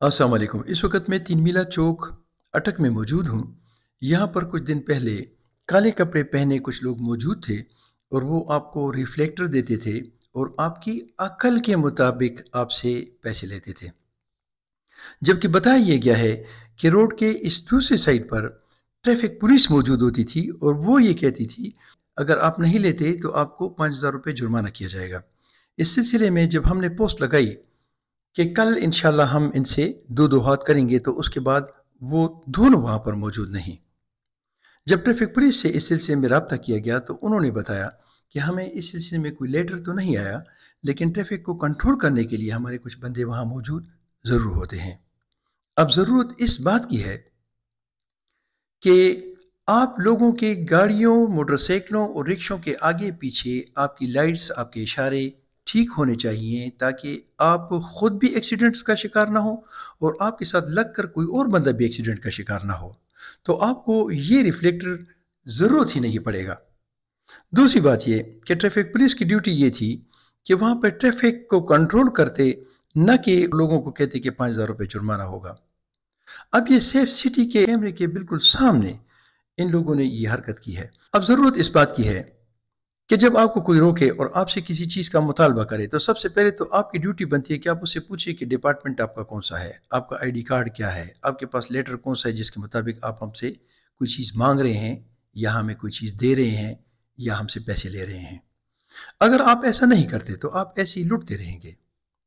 अस्सलाम वालेकुम। इस वक्त मैं तीन मीला चौक अटक में मौजूद हूँ। यहाँ पर कुछ दिन पहले काले कपड़े पहने कुछ लोग मौजूद थे और वो आपको रिफ्लेक्टर देते थे और आपकी अकल के मुताबिक आपसे पैसे लेते थे। जबकि बताया यह गया है कि रोड के इस दूसरी साइड पर ट्रैफिक पुलिस मौजूद होती थी और वो ये कहती थी अगर आप नहीं लेते तो आपको 5,000 रुपये जुर्माना किया जाएगा। इस सिलसिले में जब हमने पोस्ट लगाई कि कल इंशाल्लाह हम इनसे दो दो हाथ करेंगे, तो उसके बाद वो दोनों वहाँ पर मौजूद नहीं। जब ट्रैफिक पुलिस से इस सिलसिले में रब्ता किया गया तो उन्होंने बताया कि हमें इस सिलसिले में कोई लेटर तो नहीं आया, लेकिन ट्रैफिक को कंट्रोल करने के लिए हमारे कुछ बंदे वहाँ मौजूद ज़रूर होते हैं। अब ज़रूरत इस बात की है कि आप लोगों के गाड़ियों, मोटरसाइकिलों और रिक्शों के आगे पीछे आपकी लाइट्स, आपके इशारे ठीक होने चाहिए ताकि आप खुद भी एक्सीडेंट्स का शिकार ना हो और आपके साथ लगकर कोई और बंदा भी एक्सीडेंट का शिकार ना हो। तो आपको ये रिफ्लेक्टर ज़रूरत ही नहीं पड़ेगा। दूसरी बात ये कि ट्रैफिक पुलिस की ड्यूटी ये थी कि वहाँ पर ट्रैफिक को कंट्रोल करते, न कि लोगों को कहते कि 5,000 रुपये जुर्माना होगा। अब ये सेफ सिटी के कैमरे के बिल्कुल सामने इन लोगों ने ये हरकत की है। अब ज़रूरत इस बात की है कि जब आपको कोई रोके और आपसे किसी चीज़ का मुतालबा करे तो सबसे पहले तो आपकी ड्यूटी बनती है कि आप उससे पूछिए कि डिपार्टमेंट आपका कौन सा है, आपका आईडी कार्ड क्या है, आपके पास लेटर कौन सा है जिसके मुताबिक आप हमसे कोई चीज़ मांग रहे हैं या हमें कोई चीज़ दे रहे हैं या हमसे पैसे ले रहे हैं। अगर आप ऐसा नहीं करते तो आप ऐसे ही लुटते रहेंगे।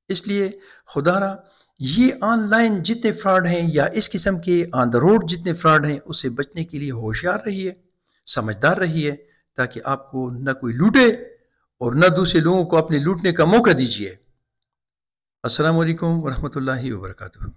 इसलिए खुदारा ये ऑनलाइन जितने फ्रॉड हैं या इस किस्म के ऑन द रोड जितने फ्रॉड हैं उससे बचने के लिए होशियार रहिए, समझदार रहिए, ताकि आपको न कोई लूटे और न दूसरे लोगों को अपने लूटने का मौका दीजिए। अस्सलाम वालेकुम वरहमतुल्लाहि वबरकातुहू।